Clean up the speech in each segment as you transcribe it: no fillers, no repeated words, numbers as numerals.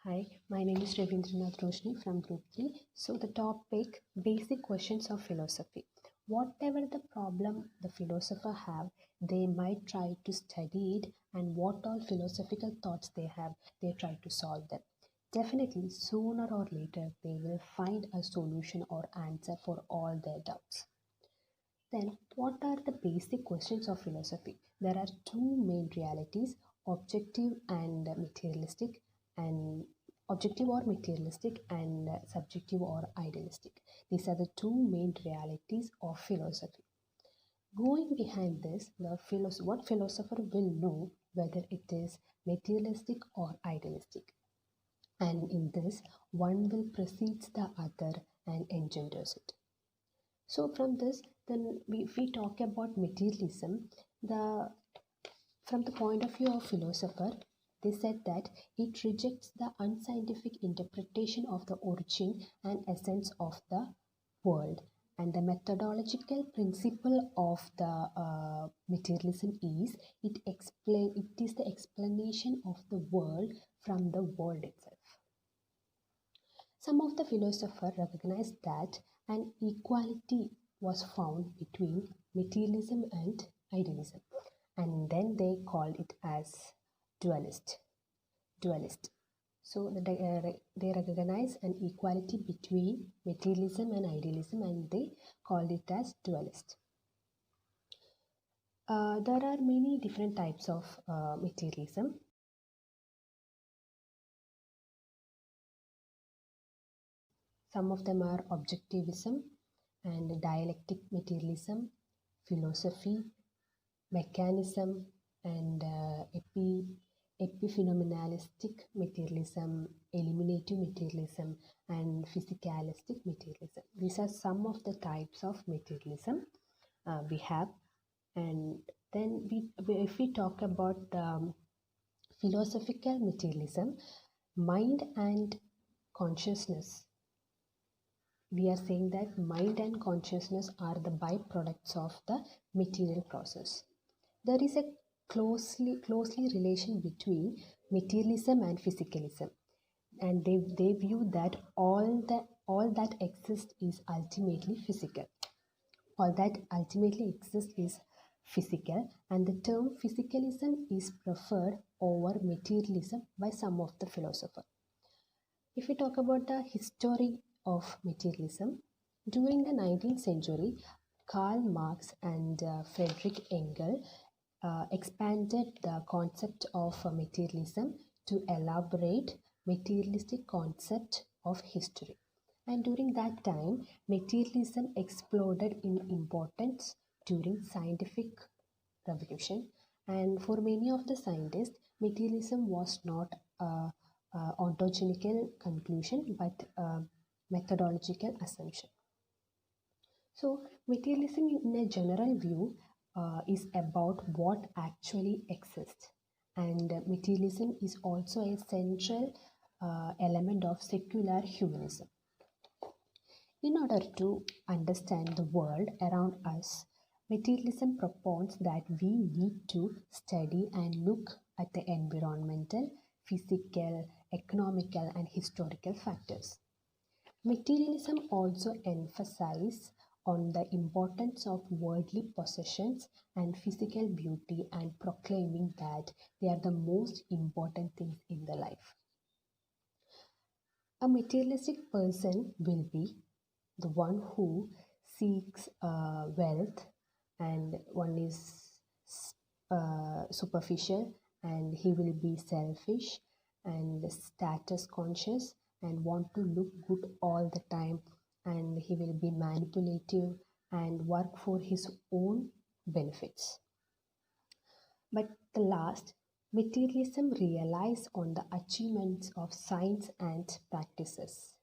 Hi, my name is Ravindranath Roshni from Group 3. So, the topic basic questions of philosophy. Whatever the problem the philosopher have, they might try to study it, and what all philosophical thoughts they have, they try to solve them. Definitely, sooner or later, they will find a solution or answer for all their doubts. Then, what are the basic questions of philosophy? There are two main realities, objective and materialistic, and objective or materialistic, and subjective or idealistic. These are the two main realities of philosophy. Going behind this, what philosopher will know whether it is materialistic or idealistic. And in this, one will precedes the other and engenders it. So from this, then if we talk about materialism, from the point of view of philosopher, they said that it rejects the unscientific interpretation of the origin and essence of the world. And the methodological principle of the materialism is it is the explanation of the world from the world itself. Some of the philosophers recognized that an equality was found between materialism and idealism, and then they called it as dualist. So they recognize an equality between materialism and idealism, and they called it as dualist. There are many different types of materialism. Some of them are objectivism and dialectic materialism, philosophy, mechanism, and epiphenomenalistic materialism, eliminative materialism, and physicalistic materialism. These are some of the types of materialism we have. And then if we talk about philosophical materialism, mind and consciousness, we are saying that mind and consciousness are the byproducts of the material process. There is a closely relation between materialism and physicalism, and they view that all that exists is ultimately physical. All that ultimately exists is physical, and the term physicalism is preferred over materialism by some of the philosophers. If we talk about the history of materialism, during the 19th century, Karl Marx and Friedrich Engels expanded the concept of materialism to elaborate materialistic concept of history. And during that time, materialism exploded in importance during scientific revolution. And for many of the scientists, materialism was not a ontological conclusion, but a methodological assumption. So, materialism in a general view is about what actually exists, and materialism is also a central element of secular humanism. In order to understand the world around us, materialism proposes that we need to study and look at the environmental, physical, economical, and historical factors. Materialism also emphasizes on the importance of worldly possessions and physical beauty, and proclaiming that they are the most important things in the life. A materialistic person will be the one who seeks wealth, and one is superficial, and he will be selfish and status conscious and want to look good all the time, and he will be manipulative and work for his own benefits. But the last, materialism relies on the achievements of science and practices.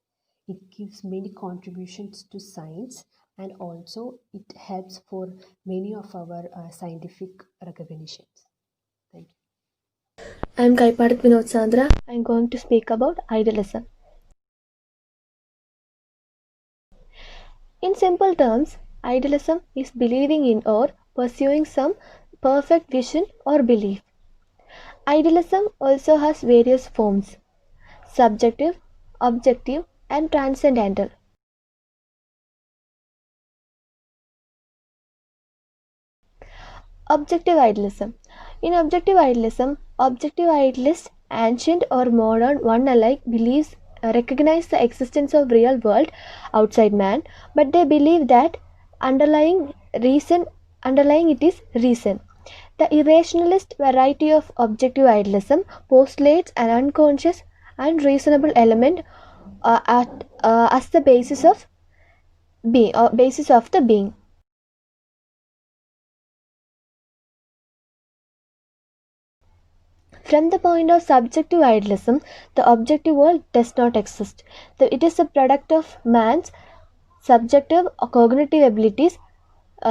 It gives many contributions to science, and also it helps for many of our scientific recognitions. Thank you. I am Kaippadath Vinod Sandra. I am going to speak about idealism. In simple terms, idealism is believing in or pursuing some perfect vision or belief. Idealism also has various forms. subjective, objective, and transcendental. Objective idealism. In objective idealism, objective idealists, ancient or modern, one alike believes recognize the existence of real world outside man, but they believe that underlying underlying it is reason. The irrationalist variety of objective idealism postulates an unconscious, unreasonable element as the basis of basis of the being. From the point of subjective idealism, the objective world does not exist. It is a product of man's subjective cognitive abilities,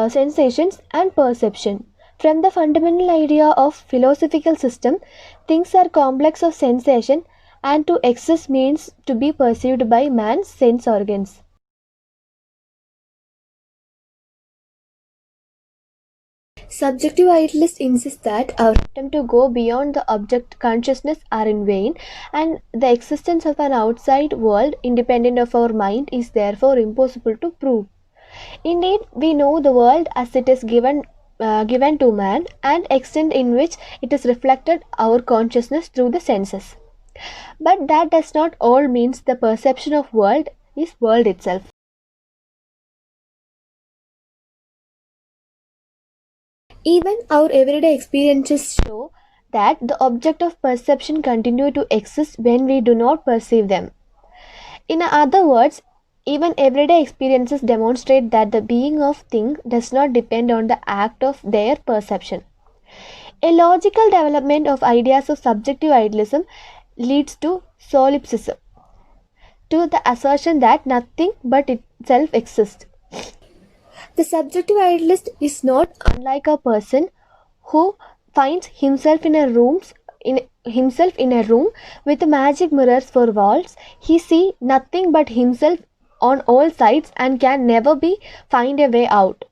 sensations, and perception. From the fundamental idea of philosophical system, things are complex of sensation, and to exist means to be perceived by man's sense organs. Subjective idealists insist that our attempt to go beyond the object consciousness are in vain, and the existence of an outside world independent of our mind is therefore impossible to prove. Indeed, we know the world as it is given to man, and extent in which it is reflected our consciousness through the senses. But that does not all means the perception of world is world itself. Even our everyday experiences show that the object of perception continue to exist when we do not perceive them. In other words, even everyday experiences demonstrate that the being of thing does not depend on the act of their perception. A logical development of ideas of subjective idealism leads to solipsism, to the assertion that nothing but itself exists. The subjective idealist is not unlike a person who finds himself in a room with magic mirrors for walls. He sees nothing but himself on all sides and can never be find a way out,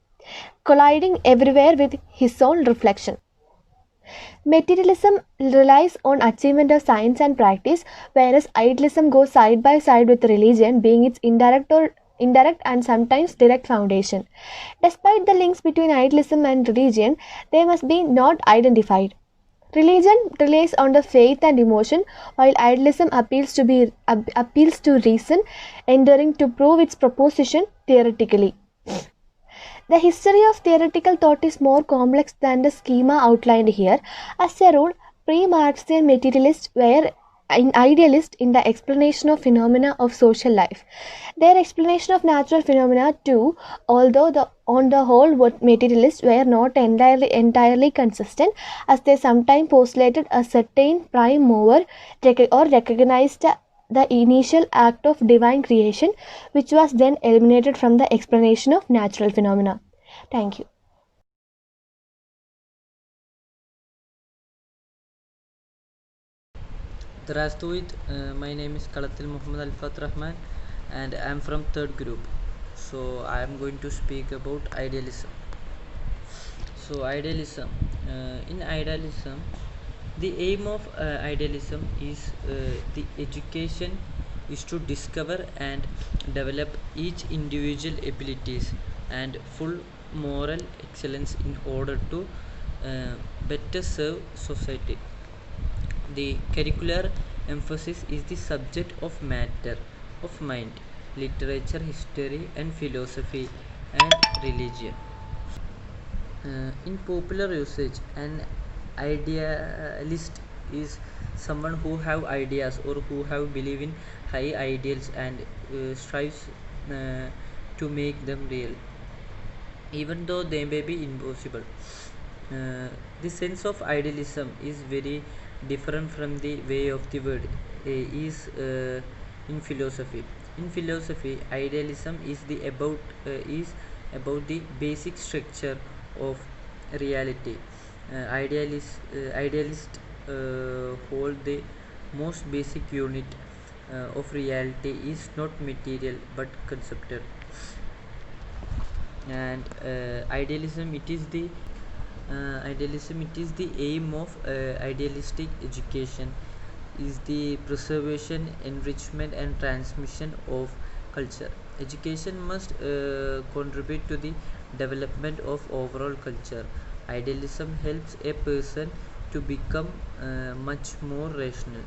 colliding everywhere with his own reflection. Materialism relies on achievement of science and practice, whereas idealism goes side by side with religion, being its indirect and sometimes direct foundation. Despite the links between idealism and religion, they must be not identified. Religion relies on the faith and emotion, while idealism appeals to reason, endeavoring to prove its proposition theoretically. The history of theoretical thought is more complex than the schema outlined here. As a rule, pre-Marxian materialists were idealists in the explanation of phenomena of social life. Their explanation of natural phenomena too, although on the whole materialists were not entirely consistent, as they sometimes postulated a certain prime mover or recognized the initial act of divine creation, which was then eliminated from the explanation of natural phenomena. Thank you. Здравствует, my name is Kalathil Mohammed Alfath Rahman and I am from third group. So I am going to speak about idealism. So idealism, in idealism, the aim of idealism is the education is to discover and develop each individual abilities and full moral excellence in order to better serve society. The curricular emphasis is the subject of matter, of mind, literature, history, and philosophy, and religion. In popular usage, an idealist is someone who have ideas or who have believe in high ideals and strives to make them real, even though they may be impossible. The sense of idealism is very different from the way of the word is in philosophy. In philosophy, idealism is about the basic structure of reality. Idealists hold the most basic unit of reality is not material but conceptual. And idealism it is the aim of idealistic education is the preservation, enrichment, and transmission of culture. Education must contribute to the development of overall culture. Idealism helps a person to become much more rational.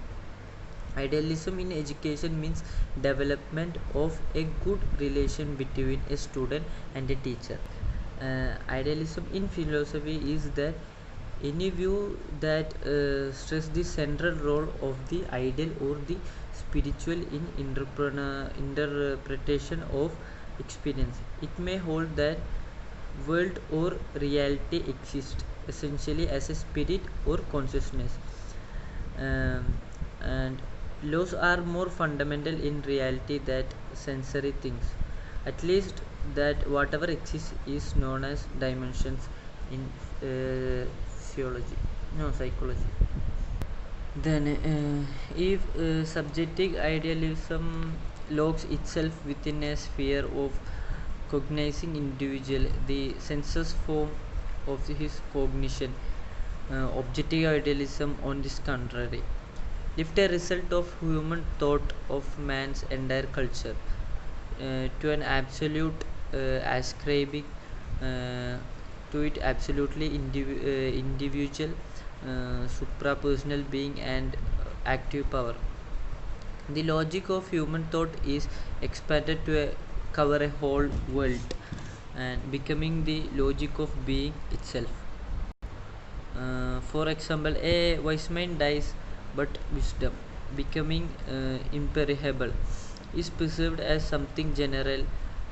Idealism in education means development of a good relation between a student and a teacher. Idealism in philosophy is that any view that stress the central role of the ideal or the spiritual in interpretation of experience. It may hold that world or reality exists essentially as a spirit or consciousness, um, and laws are more fundamental in reality than sensory things, at least that whatever exists is known as dimensions in physiology, no, psychology. Then if subjective idealism locks itself within a sphere of cognizing individual, the senses form of his cognition. Objective idealism, on this contrary, if a result of human thought of man's entire culture to an absolute, ascribing to it absolutely individual, suprapersonal being and active power. The logic of human thought is expanded to cover a whole world and becoming the logic of being itself. For example, a wise man dies, but wisdom, becoming imperishable, is perceived as something general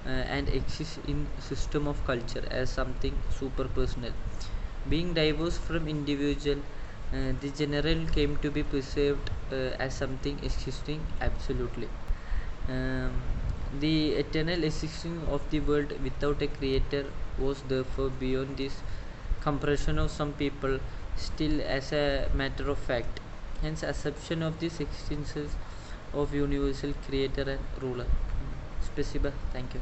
and exists in system of culture as something super personal. Being diverse from individual, the general came to be perceived as something existing absolutely. Um, the eternal existing of the world without a creator was therefore beyond this compression of some people, still as a matter of fact. Hence, acceptation of this existence of universal creator and ruler. Spasiba. Thank you.